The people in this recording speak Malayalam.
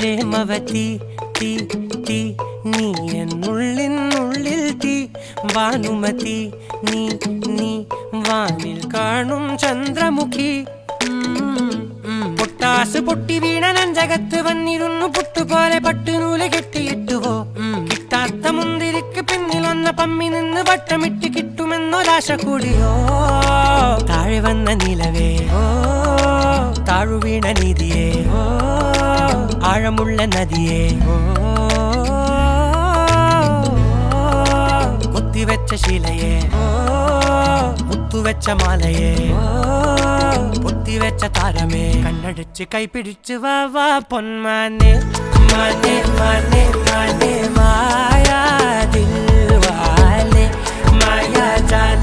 പ്രേമവതി തീ തീ നീ എന്നുള്ളിൽ തീ ഭാനുമതി നീ നീ വാനിൽ കാണും ചന്ദ്രമുഖി പൊട്ടാസ് പൊട്ടി വീണ നെഞ്ചകത്ത് വന്നിരുന്നു പുട്ടുപോലെ പട്ടുനൂല് കെട്ടിയിട്ടുവോ കിട്ടാത്ത മുന്തിരിക്ക് പിന്നിൽ വന്ന പമ്മി നിന്ന് വട്ടമിട്ട് കിട്ടുമെന്നൊരാശ കൂടിയോ താഴെ വന്ന നിലവേ താഴു വീണ നിധിയേ ആഴമുള്ള നദിയേ കൊത്തിവെച്ച ശിലയേ മുത്തുവെച്ച മാലയേ പൊത്തിവെച്ച താരമേ കണ്ണടിച്ച് കൈപിടിച്ച് വാ വാ പൊന്മാനെ മാനെ മാനെ മാനെ മായാ ദിൽവാലെ മായാ ജാല